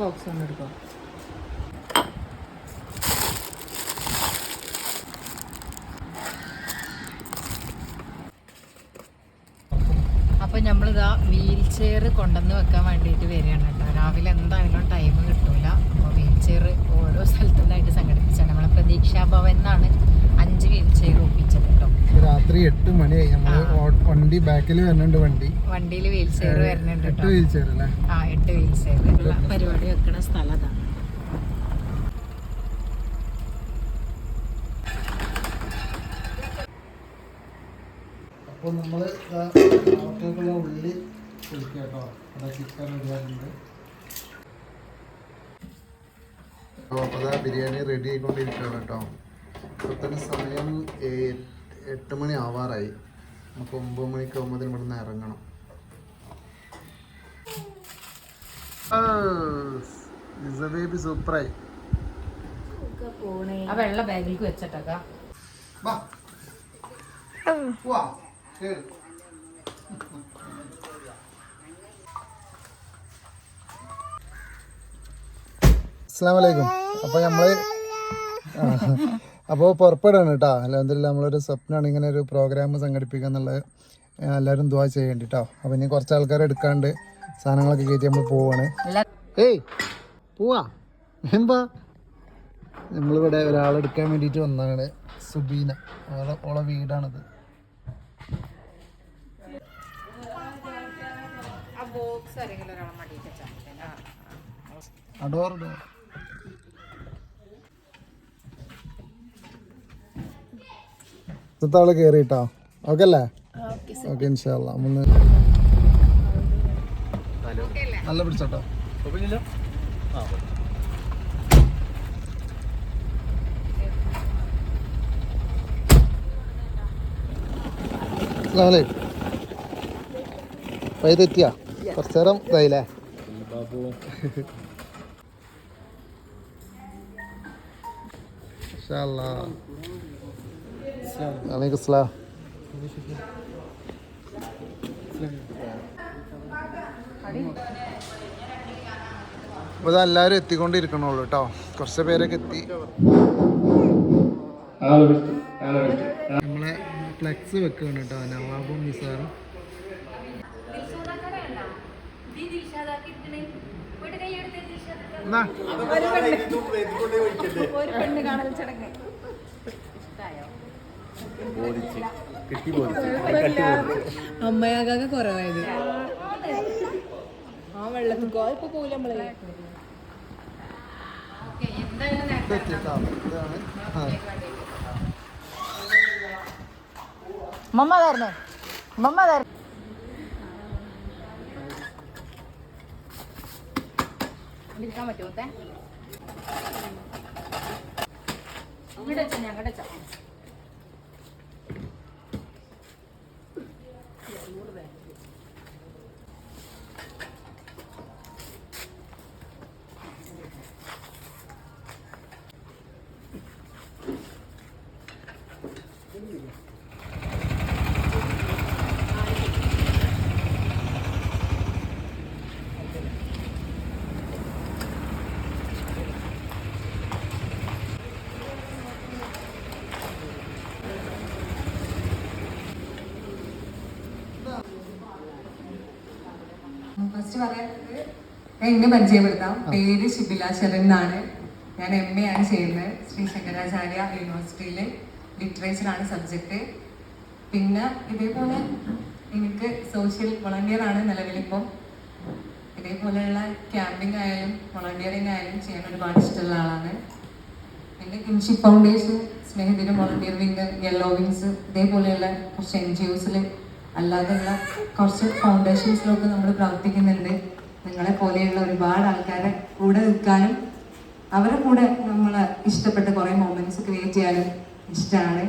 Box ഒന്ന് എടുക്കാം. അപ്പം നമ്മളിതാ വീൽ ചെയർ കൊണ്ടുവന്ന് വെക്കാൻ വേണ്ടിയിട്ട് വരികയാണ് കേട്ടോ. രാവിലെ എന്തായാലും ടൈം കിട്ടൂല. അപ്പോൾ വീൽ ചെയർ ഓരോ സ്ഥലത്തുനിന്നായിട്ട് സംഘടിപ്പിച്ചാണ്. നമ്മളെ പ്രതീക്ഷാ ഭവൻ എന്നാണ് 5 വീൽ ചെയർ ഒപ്പിച്ചത് കേട്ടോ. രാത്രി 8 മണിയായി. വണ്ടി ബാക്കിൽ വരുന്നുണ്ട്. വണ്ടിയിൽ വീൽ ചെയർ വരുന്നുണ്ട്. 8 വീൽ ചെയർ അല്ലേ? 8 വീൽ ചെയർ പരിപാടി വെക്കണ സ്ഥലം അതാണ്. അപ്പോൾ നമ്മൾ ഉള്ളി പൊളിക്കുക കേട്ടോ. ചിക്കൻ റെഡിയാകുന്നുണ്ട്. അപ്പോൾ ബിരിയാണി റെഡി ആയിക്കൊണ്ടിരിക്കുകയാണ് കേട്ടോ. ഇപ്പോൾ തന്നെ സമയം 8 മണി ആവാറായി. നമുക്ക് 9 മണിക്ക് ആകുമ്പോൾ ഇവിടെ നിന്ന് ഇറങ്ങണം. ബേബി സൂപ്പറായി. ആ വെള്ള ബാഗിലേക്ക് വെച്ചിട്ടൊക്കെ അസ്സലാമലൈക്കും. അപ്പോൾ പുറപ്പെടാണ് കേട്ടോ. അല്ലാതില്ല നമ്മളൊരു സ്വപ്നമാണ് ഇങ്ങനെ ഒരു പ്രോഗ്രാം സംഘടിപ്പിക്കുക എന്നുള്ളത്. എല്ലാവരും ദുആ ചെയ്യേണ്ടി കേട്ടോ. അപ്പോൾ ഇനി കുറച്ച് ആൾക്കാരെ എടുക്കാണ്ട് സാധനങ്ങളൊക്കെ കയറ്റി നമ്മൾ പോവാണ്. ഏയ് പോവാ എന്താ, നമ്മളിവിടെ ഒരാളെടുക്കാൻ വേണ്ടിയിട്ട് വന്നതാണ്. സുബീന, ഓളെ വീടാണിത്. അടോർ ആള് കേറിട്ടോ. ഓക്കെ അല്ലേ? ഓക്കെ ഇൻഷാ അല്ലാ. നല്ല പിടിച്ചോട്ടോ. വൈതെത്തിയാ കുറച്ചു നേരം ഇതായില്ലേ? അപ്പോൾ എല്ലാവരും എത്തിക്കൊണ്ടിരിക്കണുള്ളൂ കേട്ടോ. കുറച്ച് പേരൊക്കെ എത്തി. നമ്മളെ ഫ്ലെക്സ് വെക്കുകയാണ് കേട്ടോ. നവാബും നിസാറും. അമ്മയാകാതെ കുറവായത് ആ വെള്ളത്തിൽ ഇപ്പൊ പോലെ നമ്മളെ മമ്മ തരണേ. ഇരിക്കാൻ പറ്റുമോ? അങ്ങോട്ട് ഫസ്റ്റ് പറയുന്നത് ഞാൻ എന്നെ പരിചയപ്പെടുത്താം. പേര് ഷിബില ശരൺ എന്നാണ്. ഞാൻ MA ആണ് ചെയ്യുന്നത്. ശ്രീ ശങ്കരാചാര്യ യൂണിവേഴ്സിറ്റിയിലെ ലിറ്ററേച്ചറാണ് സബ്ജക്റ്റ്. പിന്നെ ഇതേപോലെ എനിക്ക് സോഷ്യൽ വളണ്ടിയർ ആണ് നിലവിലിപ്പം. ഇതേപോലെയുള്ള ക്യാമ്പിംഗ് ആയാലും വളണ്ടിയറിങ് ആയാലും ചെയ്യാൻ ഒരുപാട് ഇഷ്ടമുള്ള ആളാണ്. പിന്നെ കിൻഷിപ്പ് ഫൗണ്ടേഷൻ, സ്നേഹതീരം വോളണ്ടിയർ വിങ്, യെല്ലോ വിങ്സ്, ഇതേപോലെയുള്ള കുറച്ച് NGOസിൽ അല്ലാതെയുള്ള കുറച്ച് ഫൗണ്ടേഷൻസിലൊക്കെ നമ്മൾ പ്രവർത്തിക്കുന്നുണ്ട്. നിങ്ങളെ പോലെയുള്ള ഒരുപാട് ആൾക്കാരെ കൂടെ നിൽക്കാനും അവരെ കൂടെ നമ്മൾ ഇഷ്ടപ്പെട്ട കുറേ മൊമെന്റ്സ് ക്രിയേറ്റ് ചെയ്യാനും ഇഷ്ടമാണ്.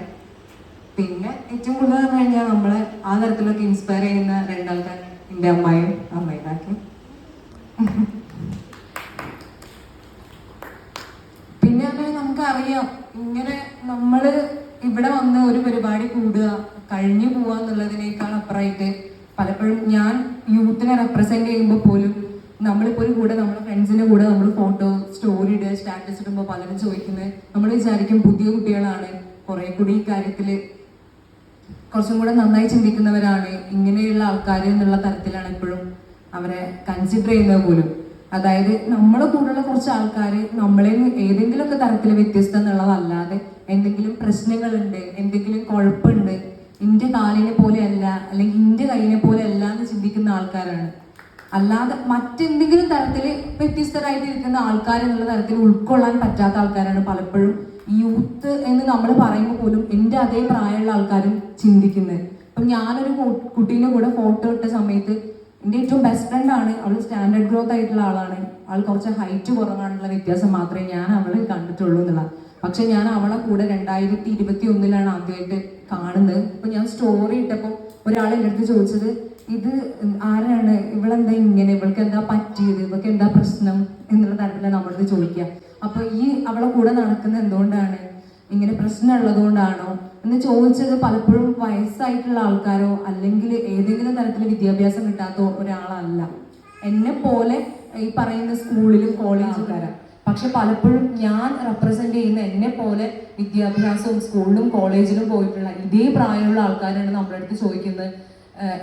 പിന്നെ ഏറ്റവും കൂടുതൽ പറഞ്ഞു കഴിഞ്ഞാൽ നമ്മളെ ആ തരത്തിലൊക്കെ ഇൻസ്പയർ ചെയ്യുന്ന 2 ആൾക്കാർ എൻ്റെ അമ്മയുണ്ടാക്കി. പിന്നെ അങ്ങനെ നമുക്കറിയാം, ഇങ്ങനെ നമ്മൾ ഇവിടെ വന്ന് ഒരു പരിപാടി കൂടുക, കഴിഞ്ഞു പോവുക എന്നുള്ളതിനേക്കാൾ അപ്പുറമായിട്ട് പലപ്പോഴും ഞാൻ യൂത്തിനെ റെപ്രസെന്റ് ചെയ്യുമ്പോൾ പോലും നമ്മളിപ്പോൾ ഒരു കൂടെ നമ്മുടെ ഫ്രണ്ട്സിൻ്റെ കൂടെ നമ്മൾ ഫോട്ടോ സ്റ്റോറി ഇടുക, സ്റ്റാറ്റസ് ഇടുമ്പോൾ പലരും ചോദിക്കുന്നത് നമ്മൾ വിചാരിക്കും പുതിയ കുട്ടികളാണ്, കുറേ കൂടി ഈ കാര്യത്തിൽ കുറച്ചും കൂടെ നന്നായി ചിന്തിക്കുന്നവരാണ്, ഇങ്ങനെയുള്ള ആൾക്കാർ എന്നുള്ള തരത്തിലാണ് എപ്പോഴും അവരെ കൺസിഡർ ചെയ്യുന്നത് പോലും. അതായത് നമ്മളെ കൂടെയുള്ള കുറച്ച് ആൾക്കാർ നമ്മളെ ഏതെങ്കിലുമൊക്കെ തരത്തിൽ വ്യത്യസ്തം എന്നുള്ളതല്ലാതെ എന്തെങ്കിലും പ്രശ്നങ്ങളുണ്ട്, എന്തെങ്കിലും കുഴപ്പമുണ്ട്, ഇന്റെ കാലിനെ പോലെയല്ല അല്ലെങ്കിൽ ഇന്റെ കൈയിനെ പോലെ അല്ല എന്ന് ചിന്തിക്കുന്ന ആൾക്കാരാണ്. അല്ലാതെ മറ്റെന്തെങ്കിലും തരത്തിൽ വ്യത്യസ്തരായിട്ട് ഇരിക്കുന്ന ആൾക്കാർ എന്നുള്ള തരത്തിൽ ഉൾക്കൊള്ളാൻ പറ്റാത്ത ആൾക്കാരാണ് പലപ്പോഴും യൂത്ത് എന്ന് നമ്മൾ പറയുമ്പോൾ പോലും എൻ്റെ അതേ പ്രായമുള്ള ആൾക്കാരും ചിന്തിക്കുന്നത്. അപ്പം ഞാനൊരു കുട്ടീൻ്റെ കൂടെ ഫോട്ടോ ഇട്ട സമയത്ത് എൻ്റെ ഏറ്റവും ബെസ്റ്റ് ഫ്രണ്ടാണ്, അവൾ സ്റ്റാൻഡേർഡ് ഗ്രോത്ത് ആയിട്ടുള്ള ആളാണ്, അവൾ കുറച്ച് ഹൈറ്റ് കുറവാണെന്നുള്ള വ്യത്യാസം മാത്രമേ ഞാൻ അവളെ കണ്ടിട്ടുള്ളൂ എന്നുള്ള. പക്ഷെ ഞാൻ അവളെ കൂടെ 2021 ആദ്യമായിട്ട് കാണുന്നത്. അപ്പം ഞാൻ സ്റ്റോറി ഇട്ടപ്പോൾ ഒരാൾ എൻ്റെ അടുത്ത് ചോദിച്ചത്, ഇത് ആരാണ്, ഇവളെന്താ ഇങ്ങനെ, ഇവൾക്ക് എന്താ പറ്റിയത്, ഇവൾക്ക് എന്താ പ്രശ്നം എന്നുള്ള തരത്തിലാണ് നമ്മളത് ചോദിക്കുക. അപ്പൊ ഈ അവളെ കൂടെ നടക്കുന്നത് എന്തുകൊണ്ടാണ്, ഇങ്ങനെ പ്രശ്നം ഉള്ളതുകൊണ്ടാണോ എന്ന് ചോദിച്ചത് പലപ്പോഴും വയസ്സായിട്ടുള്ള ആൾക്കാരോ അല്ലെങ്കിൽ ഏതെങ്കിലും തരത്തിൽ വിദ്യാഭ്യാസം കിട്ടാത്ത ഒരാളല്ല, എന്നെ പോലെ ഈ പറയുന്ന സ്കൂളിലും കോളേജുകാരാണ്. പക്ഷെ പലപ്പോഴും ഞാൻ റെപ്രസെന്റ് ചെയ്യുന്ന എന്നെ പോലെ വിദ്യാഭ്യാസവും സ്കൂളിലും കോളേജിലും പോയിട്ടുള്ള ഇതേ പ്രായമുള്ള ആൾക്കാരാണ് നമ്മുടെ അടുത്ത് ചോദിക്കുന്നത്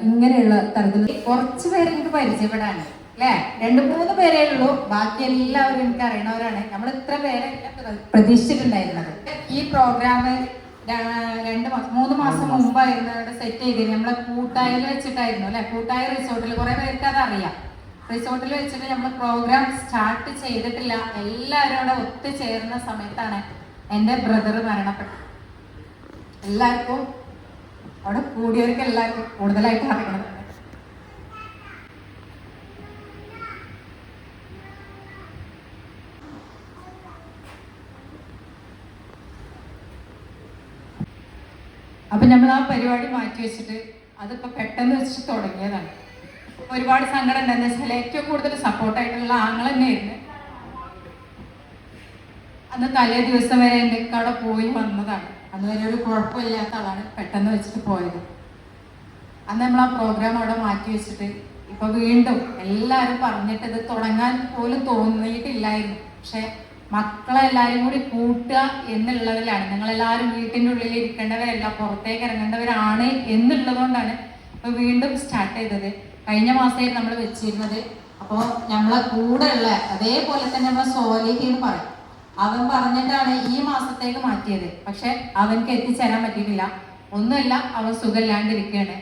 ഇങ്ങനെയുള്ള തരത്തിൽ. കുറച്ച് പേര് എനിക്ക് പരിചയപ്പെടാനുണ്ട് അല്ലേ, 2-3 പേരേ ഉള്ളൂ, ബാക്കി എല്ലാവരും എനിക്ക് അറിയണവരാണ്. നമ്മൾ ഇത്ര പേരെ പ്രതീക്ഷിച്ചിട്ടുണ്ടായിരുന്നത്. ഈ പ്രോഗ്രാം 3 മാസം മുമ്പായിരുന്നു ഇവിടെ സെറ്റ് ചെയ്തിരുന്നത്. നമ്മളെ കൂട്ടായിൽ വെച്ചിട്ടായിരുന്നു അല്ലെ, കൂട്ടായ റിസോർട്ടിൽ. കുറെ പേർക്ക് അത് അറിയാം. റിസോർട്ടിൽ വെച്ചിട്ട് നമ്മൾ പ്രോഗ്രാം സ്റ്റാർട്ട് ചെയ്തിട്ടില്ല, എല്ലാവരും അവിടെ ഒത്തുചേർന്ന സമയത്താണ് എൻ്റെ ബ്രദർ മരണപ്പെട്ടത്. എല്ലാവർക്കും അവിടെ കൂടിയവർക്ക് എല്ലാവർക്കും കൂടുതലായിട്ട് അറിയണം. അപ്പൊ നമ്മൾ ആ പരിപാടി മാറ്റി വെച്ചിട്ട് അതിപ്പോ പെട്ടെന്ന് വെച്ചിട്ട് തുടങ്ങിയതാണ്. ഒരുപാട് സങ്കടം ഉണ്ട്. എന്താ വെച്ചാൽ ഏറ്റവും കൂടുതൽ സപ്പോർട്ടായിട്ടുള്ള ആങ്ങൾ തന്നെയായിരുന്നു. അന്ന് തലേ ദിവസം വരെ എൻ്റെ അവിടെ പോയി വന്നതാണ്. അന്ന് വരെ ഒരു കുഴപ്പമില്ലാത്ത ആളാണ്, പെട്ടെന്ന് വെച്ചിട്ട് പോയത്. അന്ന് നമ്മൾ ആ പ്രോഗ്രാം അവിടെ മാറ്റി വെച്ചിട്ട് ഇപ്പൊ വീണ്ടും എല്ലാവരും പറഞ്ഞിട്ട് ഇത് തുടങ്ങാൻ പോലും തോന്നിയിട്ടില്ലായിരുന്നു. പക്ഷെ മക്കളെ എല്ലാവരും കൂടി കൂട്ടുക എന്നുള്ളതിലാണ്. ഞങ്ങളെല്ലാവരും വീട്ടിൻ്റെ ഉള്ളിൽ ഇരിക്കേണ്ടവരല്ല, പുറത്തേക്ക് ഇറങ്ങേണ്ടവരാണ് എന്നുള്ളതുകൊണ്ടാണ് ഇപ്പൊ വീണ്ടും സ്റ്റാർട്ട് ചെയ്തത്. കഴിഞ്ഞ മാസമായിരുന്നു നമ്മൾ വെച്ചിരുന്നത്. അപ്പോൾ നമ്മളെ കൂടെ ഉള്ള അതേപോലെ തന്നെ നമ്മളെ സോലിഹി എന്ന് പറയും, അവൻ പറഞ്ഞിട്ടാണ് ഈ മാസത്തേക്ക് മാറ്റിയത്. പക്ഷെ അവൻക്ക് എത്തിച്ചേരാൻ പറ്റിയിട്ടില്ല. ഒന്നുമില്ല, അവൻ സുഖമില്ലാണ്ടിരിക്കുകയാണ്.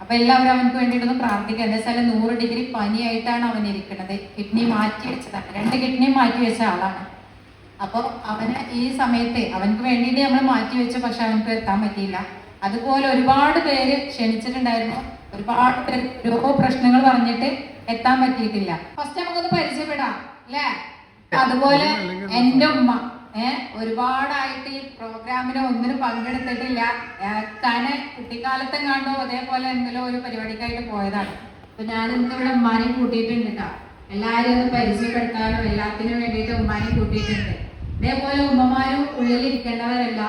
അപ്പൊ എല്ലാവരും അവനക്ക് വേണ്ടിയിട്ടൊന്ന് പ്രാർത്ഥിക്കുക. എന്താ വെച്ചാൽ 100 ഡിഗ്രി പനിയായിട്ടാണ് അവൻ ഇരിക്കുന്നത്. കിഡ്നി മാറ്റി വെച്ചതാണ്, 2 കിഡ്നി മാറ്റി വെച്ച ആളാണ്. അപ്പോൾ അവന് ഈ സമയത്ത് അവനക്ക് വേണ്ടിയിട്ട് നമ്മൾ മാറ്റി വെച്ചു, പക്ഷെ അവനക്ക് എത്താൻ പറ്റിയില്ല. അതുപോലെ ഒരുപാട് പേര് ക്ഷണിച്ചിട്ടുണ്ടായിരുന്നു, ഒരുപാട് പേര് ഓരോ പ്രശ്നങ്ങൾ പറഞ്ഞിട്ട് എത്താൻ പറ്റിയിട്ടില്ല. ഫസ്റ്റ് നമുക്കൊന്ന് പരിചയപ്പെടാം അല്ലേ. അതുപോലെ എൻ്റെ ഉമ്മ ഒരുപാടായിട്ട് ഈ പ്രോഗ്രാമിന് ഒന്നിനും പങ്കെടുത്തിട്ടില്ല. കുട്ടിക്കാലത്തും കണ്ടോ അതേപോലെ എന്തെങ്കിലും ഒരു പരിപാടിക്കായിട്ട് പോയതാണ്. അപ്പൊ ഞാൻ ഇന്നിവിടെ ഉമ്മാനെ കൂട്ടിയിട്ടുണ്ട് കേട്ടോ. എല്ലാവരും ഒന്ന് പരിചയപ്പെടുത്താനോ എല്ലാത്തിനും വേണ്ടിയിട്ട് ഉമ്മാനെ കൂട്ടിയിട്ടുണ്ട്. ഇതേപോലെ ഉമ്മമാരും ഉള്ളിലിരിക്കേണ്ടവരല്ല.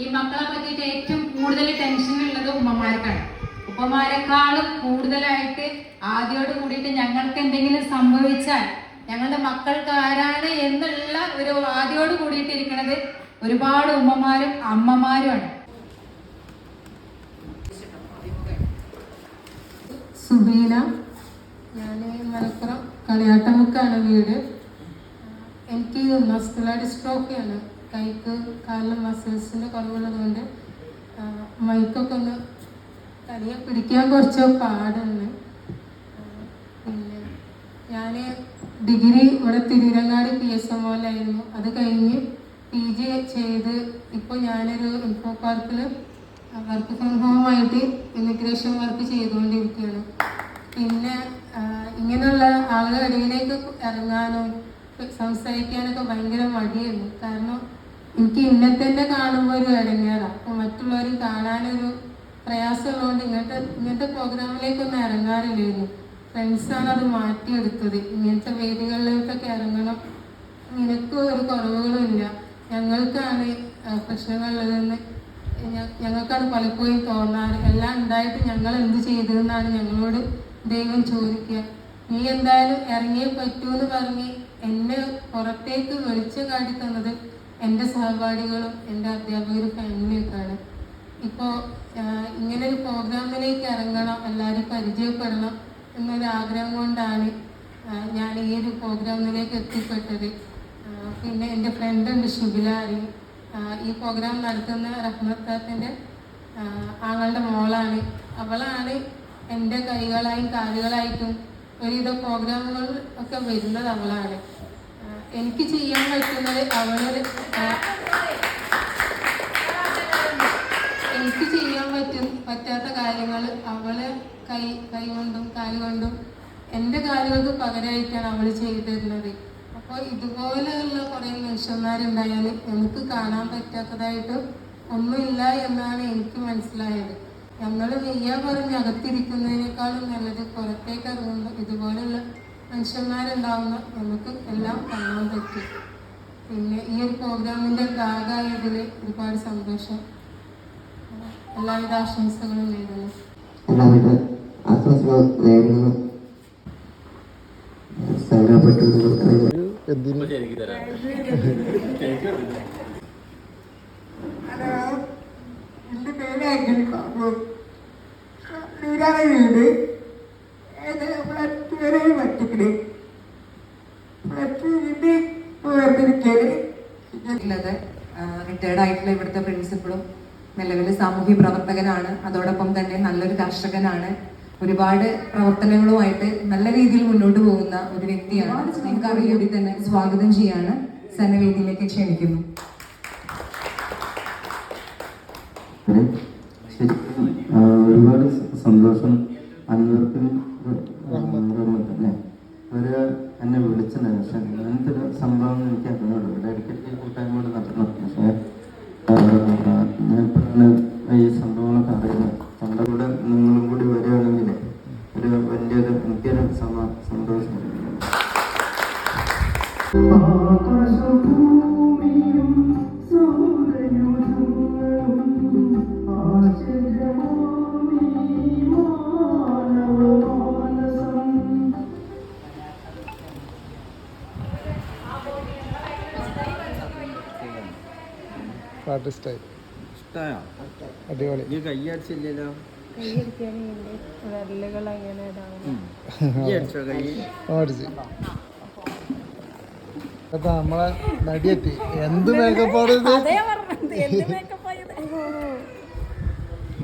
ഈ മക്കളെ പറ്റിയിട്ട് ഏറ്റവും കൂടുതൽ ടെൻഷൻ ഉള്ളത് ഉമ്മമാർക്കാണ്. ഉപ്പമാരെക്കാളും കൂടുതലായിട്ട് ആദ്യോട് കൂടിയിട്ട് ഞങ്ങൾക്ക് എന്തെങ്കിലും സംഭവിച്ചാൽ ഞങ്ങളുടെ മക്കൾക്ക് ആരാണ് എന്നുള്ള ഒരു ആദ്യോട് കൂടിയിട്ടിരിക്കുന്നത് ഒരുപാട് ഉമ്മമാരും അമ്മമാരുമാണ്. സുബീന, ഞാൻ മലപ്പുറം കളിയാട്ടമുക്കാണ് വീട്. എനിക്ക് മസ്കുലർ ഡിസ്ട്രോഫിയാണ്, കൈക്ക് കാലിലും മസിൽസിൻ്റെ കുറവുള്ളതുകൊണ്ട് മൈക്കൊക്കെ ഒന്ന് തനിയെ പിടിക്കാൻ കുറച്ച് പാടുണ്ട്. പിന്നെ ഞാൻ ഡിഗ്രി ഇവിടെ തിരൂരങ്ങാടി PSMOയിലായിരുന്നു. അത് കഴിഞ്ഞ് PG ചെയ്ത് ഇപ്പോൾ ഞാനൊരു ഇൻഫോ പാർക്കിൽ വർക്ക് ഫ്രം ഹോമായിട്ട് ഇമിഗ്രേഷൻ വർക്ക് ചെയ്തുകൊണ്ടിരിക്കുകയാണ്. പിന്നെ ഇങ്ങനെയുള്ള ആളുകളുടെ ഇടയിലേക്ക് ഇറങ്ങാനും സംസാരിക്കാനൊക്കെ ഭയങ്കര മടിയായിരുന്നു. കാരണം എനിക്ക് ഇന്നത്തെ കാണുമ്പോൾ ഒരു ഇടങ്ങേറാണ്. അപ്പോൾ മറ്റുള്ളവർ കാണാനൊരു പ്രയാസമുള്ളതുകൊണ്ട് ഇങ്ങനത്തെ പ്രോഗ്രാമിലേക്കൊന്നും ഇറങ്ങാറില്ലായിരുന്നു. ഫ്രണ്ട്സാണ് അത് മാറ്റിയെടുത്തത്. ഇങ്ങനത്തെ വേദികളിലേക്കൊക്കെ ഇറങ്ങണം, നിനക്ക് ഒരു കുറവുകളുമില്ല, ഞങ്ങൾക്കാണ് പ്രശ്നങ്ങളുള്ളതെന്ന് ഞങ്ങൾക്കാണ് പലപ്പോഴും തോന്നാറ്. എല്ലാം ഉണ്ടായിട്ട് ഞങ്ങൾ എന്ത് ചെയ്തതെന്നാണ് ഞങ്ങളോട് ദൈവം ചോദിക്കുക. നീ എന്തായാലും ഇറങ്ങിയേ പറ്റൂ എന്ന് പറഞ്ഞ് എന്നെ പുറത്തേക്ക് വെളിച്ചു കാട്ടി തന്നത് എൻ്റെ സഹപാഠികളും എൻ്റെ അധ്യാപകരും ഫാമിലിയൊക്കെയാണ്. ഇപ്പോൾ ഇങ്ങനൊരു പ്രോഗ്രാമിലേക്ക് ഇറങ്ങണം, എല്ലാവരും പരിചയപ്പെടണം എന്നൊരു ആഗ്രഹം കൊണ്ടാണ് ഞാൻ ഈ ഒരു പ്രോഗ്രാമിലേക്ക് എത്തിപ്പെട്ടത്. പിന്നെ എൻ്റെ ഫ്രണ്ടുണ്ട് ഷിബിലാരി, ഈ പ്രോഗ്രാം നടത്തുന്ന റഹ്മത്താത്തിൻ്റെ ആങ്ങളുടെ മോളാണ്. അവളാണ് എൻ്റെ കൈകളായും കാലുകളായിട്ടും ഒരുവിധ പ്രോഗ്രാമുകൾ ഒക്കെ വരുന്നത് അവളാണ്. എനിക്ക് ചെയ്യാൻ പറ്റുന്നത് എനിക്ക് ചെയ്യാൻ പറ്റാത്ത കാര്യങ്ങൾ അവള് കൈ കൊണ്ടും കാലുകൊണ്ടും എൻ്റെ കാലുകൾക്ക് പകരമായിട്ടാണ് അവൾ ചെയ്തു തരുന്നത്. അപ്പോൾ ഇതുപോലെയുള്ള കുറേ മനുഷ്യന്മാരുണ്ടായാൽ എനിക്ക് കാണാൻ പറ്റാത്തതായിട്ട് ഒന്നുമില്ല എന്നാണ് എനിക്ക് മനസ്സിലായത്. ഞങ്ങൾ വെയ്യ പറഞ്ഞ് അകത്തിരിക്കുന്നതിനേക്കാളും നല്ലത് പുറത്തേക്ക് ഇറങ്ങുമ്പോൾ ഇതുപോലെയുള്ള മനുഷ്യന്മാരുണ്ടാവുന്ന നമുക്ക് എല്ലാം കാണാൻ പറ്റും. പിന്നെ ഈ ഒരു പ്രോഗ്രാമിൻ്റെ ഭാഗമായതിൽ ഒരുപാട് സന്തോഷം. എല്ലാവിധ ആശംസകളും നേരുന്നു. എല്ലാവിധ ആശംസകളും നേരുന്നു. എൻ്റെ പേര് അഗ്നിക്കാവ്. വീട് പ്ലസ് വരെ പറ്റിക്കണേ. പ്ലസ് ഇതിൻ്റെ ഉള്ളത് റിട്ടയർഡ് ആയിട്ടുള്ള ഇവിടുത്തെ പ്രിൻസിപ്പളും നിലവിൽ സാമൂഹ്യ പ്രവർത്തകനാണ്. അതോടൊപ്പം തന്നെ നല്ലൊരു കർഷകനാണ്. ഒരുപാട് പ്രവർത്തനങ്ങളുമായിട്ട് നല്ല രീതിയിൽ മുന്നോട്ട് പോകുന്ന ഒരു വ്യക്തിയാണ്. നിങ്ങൾക്ക് അറിയൂടി തന്നെ സ്വാഗതം ചെയ്യാണ് സന്നവേദിയിലേക്ക് ക്ഷണിക്കുന്നു. ഒരുപാട് സന്തോഷം. അൻവർക്കും അല്ലേ ഒരു എന്നെ വിളിച്ചത്. പക്ഷെ അങ്ങനത്തെ ഒരു സംഭവം എനിക്ക് അറിഞ്ഞോളൂ. ഇവിടെ ഇടയ്ക്കിടയ്ക്ക് കൂട്ടായ്മയോട് നടക്കണം. പക്ഷേ ഞാൻ ഇപ്പോഴാണ് ഈ സംഭവങ്ങളൊക്കെ അറിയുന്നത്. നമ്മുടെ കൂടെ നിങ്ങളും കൂടി വരികയാണെങ്കിൽ ഒരു വലിയൊരു എനിക്കൊരു സന്തോഷം. പാട്ട് ഇഷ്ടമായി? അടിപൊളി. കയ്യടിച്ചില്ലല്ലോ. നമ്മളെ നടിയെത്തി. എന്ത് മേക്കപ്പാണ് ഇത്?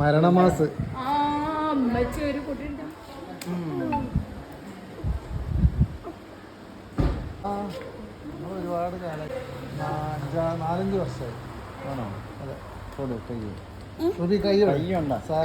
മരണമാസ്. ഒരുപാട് കാലം 4-5 വർഷമായി. ആണോ? അതെ. ഒരു കൈയുണ്ടോ സാർ?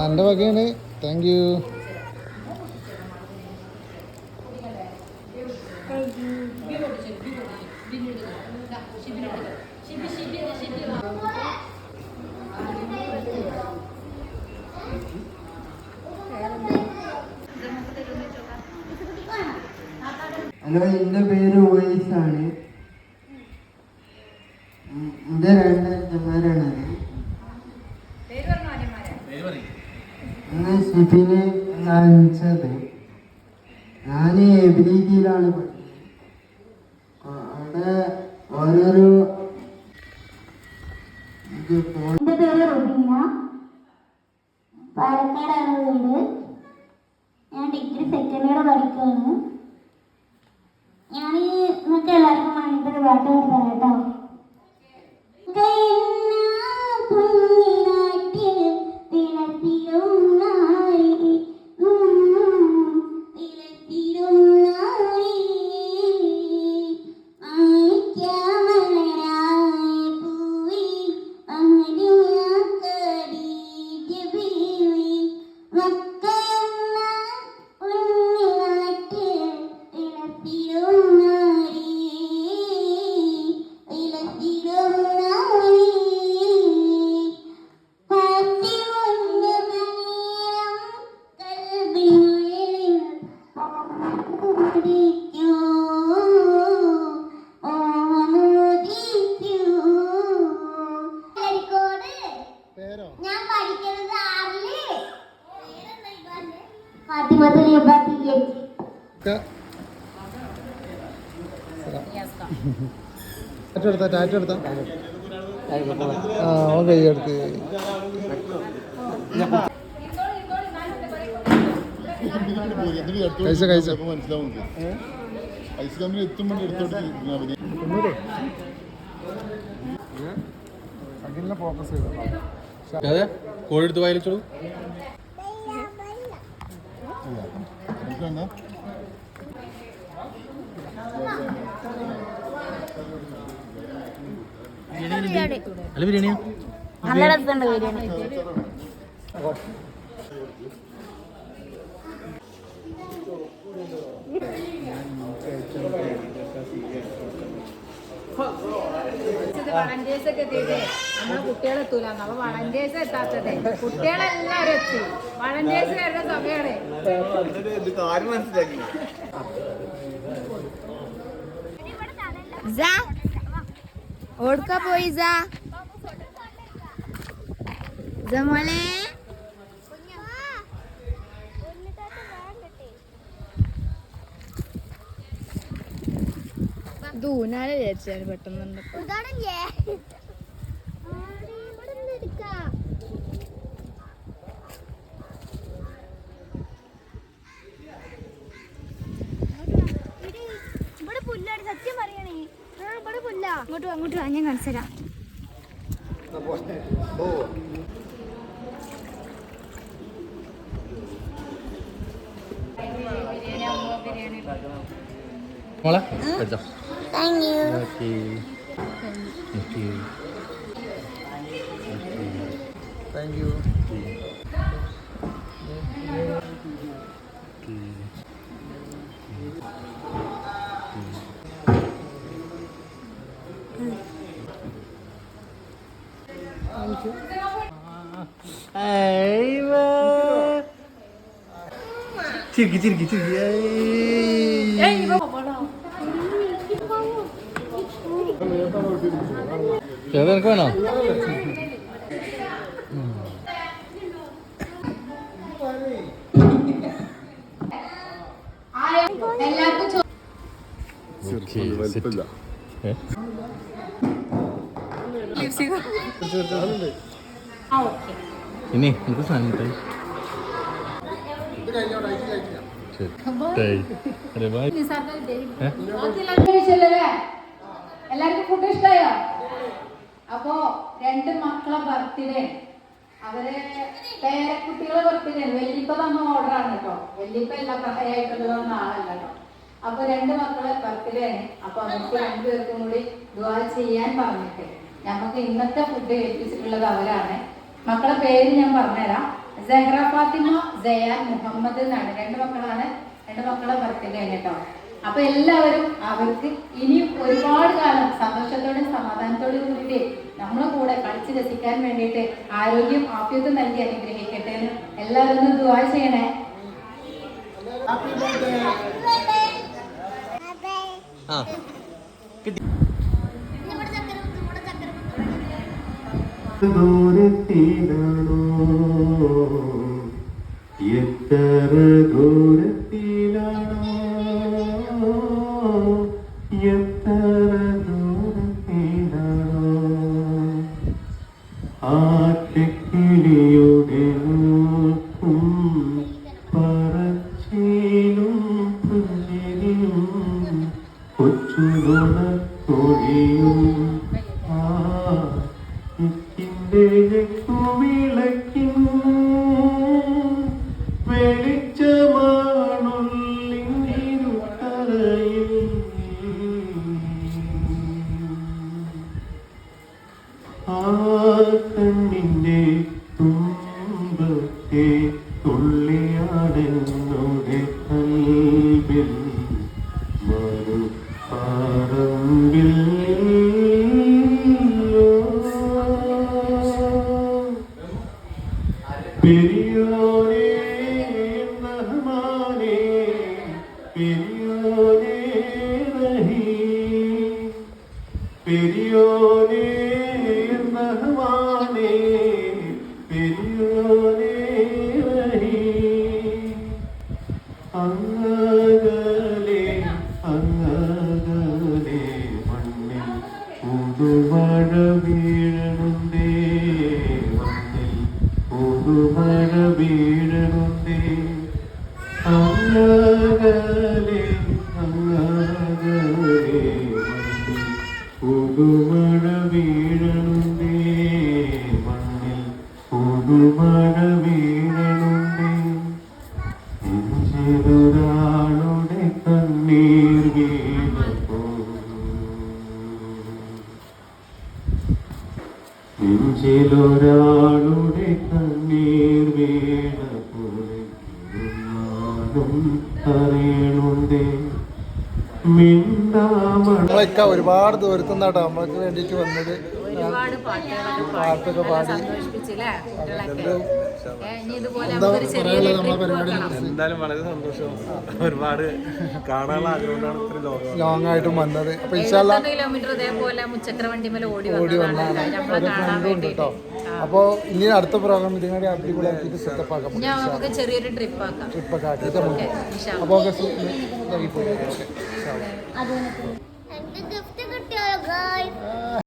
എൻ്റെ വകയാണ്. Thank you. ഹലോ, എൻ്റെ പേര് ഉവൈസാണ്. എൻ്റെ 2 അച്ഛന്മാരാണത്. അന്ന് ഷിഫിനെ കാണിച്ചത് ഞാൻ എബിലിറ്റിയിലാണ് പഠിച്ചത്. അവിടെ ഓരോരോ എൻ്റെ പേര് റുബീന, പാലക്കാടാണ് വീട്. ഞാൻ ഡിഗ്രി സെക്കൻഡ് ഇയർ പഠിക്കുകയാണ്. ഞാൻ നിങ്ങൾക്ക് എല്ലാവർക്കും വേണ്ടിയിട്ട് ഒരു പാട്ട് തരാം കേട്ടോ. ഞാൻ പഠിക്കുന്നത് 6-ല്. ഫാത്തിമത്തുൽ ഇബാ PhD. ടാറ്റ എടുത്ത അവൻ കൈയെടുത്ത് ഫോക്കസ് ചെയ്തോ കോഴെടുത്ത് വായിച്ചോളൂ. അല്ല ബിരിയാണിയാ നല്ല രസമുണ്ട് ബിരിയാണി. വളണ്ടിയേഴ്സ് ഒക്കെ എത്തിയിട്ടേ നമ്മളെ കുട്ടികളെത്തൂല. അപ്പൊ വളണ്ടിയേഴ്സ് എത്താത്തതേ കുട്ടികളെല്ലാരും എത്തി. വളണ്ടിയേഴ്സ് വരുന്ന സമയമാണ്. ഓടുക്ക പോയി മോളെ ഊനാലെ വിചാരിച്ചാല് പെട്ടെന്നുണ്ട്. ഇവിടെ പുല്ലാണ് സത്യം പറയണേ. ഇവിടെ പുല്ല. അങ്ങോട്ട് വാ ഞാൻ കാണിച്ചു തരാം. മോളെ കഴിച്ചോ. Thank you. Thank you. ചിരിക്കി ചിരിക്കി ചിരിക്കി. നിനക്ക് വേണോ? ഇനി നമുക്ക് സാധനം കിട്ടായി. എല്ലാവർക്കും ഫുഡ് ഇഷ്ടമായോ? അപ്പോ 2 മക്കളെ ബർത്ത്ഡേ, അവര് പേരക്കുട്ടികളെ ബർത്ത്ഡേ. വല്യപ്പ തന്ന ഓർഡർ ആണ് കേട്ടോ. വല്യപ്പ എല്ലാ പ്രായമായിട്ടുള്ള ആളല്ല കേട്ടോ. അപ്പൊ 2 മക്കളെ ബർത്ത്ഡേ ആണ്. അപ്പൊ അവർക്ക് 2 പേർക്കും കൂടി ദുആ ചെയ്യാൻ പറഞ്ഞിട്ട് നമുക്ക് ഇന്നത്തെ ഫുഡ് ഏൽപ്പിച്ചിട്ടുള്ളത് അവരാണ്. മക്കളെ പേര് ഞാൻ പറഞ്ഞുതരാം. സെഹ്റ ഫാത്തിമ, സയാൻ മുഹമ്മദ് എന്നാണ്. 2 മക്കളാണ്. 2 മക്കളെ ബർത്ത്ഡേ ആണ് കേട്ടോ. അപ്പൊ എല്ലാവരും അവർക്ക് ഇനിയും ഒരുപാട് കാലം സന്തോഷത്തോടും സമാധാനത്തോടും കൂടി നമ്മളെ കൂടെ കളിച്ച് രസിക്കാൻ വേണ്ടിയിട്ട് ആരോഗ്യം ആഫിയത്തും നൽകി അനുഗ്രഹിക്കട്ടെ എന്ന് എല്ലാവരും ഒന്ന് ദുആ ചെയ്യണേ. ദൂരത്തിലാണോ എത്ര ദൂരത്തിലാണോ എത്ര ദൂരത്തിലാണോ ആറ്റക്കിളിയുടെ നോക്കും പറച്ചിലും പുഞ്ചിരിയും കൊച്ചുനുണ തൊഴിയും വിളക്കും വെളിച്ചമാണുള്ളിരുട്ടറയിൽ ആ കണ്ണിന്റെ തുമ്പത്തെ തുള്ളിയാടെന്നോടെ കൽവിൽ മറു പാറമ്പിൽ പെരിയോനേ റഹ്മാനേ പെരിയോനേ റഹീം പെരിയോനേ റഹ്മാനേ പുതുമഴ വീഴണുണ്ടേ അങ്ങകലെ അങ്ങകലെ മണ്ണിൽ പുതുമഴ വീഴണുണ്ടേ മണ്ണിൽ പുതുമഴ വീഴണുണ്ടേ നെഞ്ചിലൊരാളുടെ കണ്ണീർ വീണപ്പോ നെഞ്ചിലൊരാളുടെ കണ്ണീർ വീണപോലെ അറിയണുണ്ടേ മിണ്ടാമണ നമ്മളൊക്കെ ഒരുപാട് ദൂരത്തുനിന്നാട്ടോ നമ്മൾക്ക് വേണ്ടിയിട്ട് വന്നത്. ഒരുപാട് പാട്ടുകളൊക്കെ പാടി സന്തോഷിപ്പിച്ചില്ലേ കുട്ടികളൊക്കെ. ഇനി ഇതുപോലെ നമുക്കൊരു ചെറിയൊരു ട്രിപ്പ് വെക്കണം. എന്തായാലും വളരെ സന്തോഷം. ഒരുപാട് കാണാനുള്ള ആഗ്രഹം ലോങ് ആയിട്ടും വന്നത്. അപ്പൊ 70 കിലോമീറ്റർ ഇതേപോലെ മുച്ചക്ര വണ്ടിമേൽ ഓടി വന്നതാണ് നമ്മളെ കാണാൻ വേണ്ടിട്ട്. അപ്പോൾ ഇനി അടുത്ത പ്രോഗ്രാം ഇതിനെ അടിപൊളിയാക്കിയിട്ട് സെറ്റപ്പ് ആക്കാം. ഞാൻ നമുക്ക് ചെറിയൊരു ട്രിപ്പ് ആക്കാം. ട്രിപ്പൊക്കെ ആക്കിയിട്ട് നമുക്ക് അപ്പോൾ എനിക്ക് ഗിഫ്റ്റ് കിട്ടിയോ ഗായ്സ്?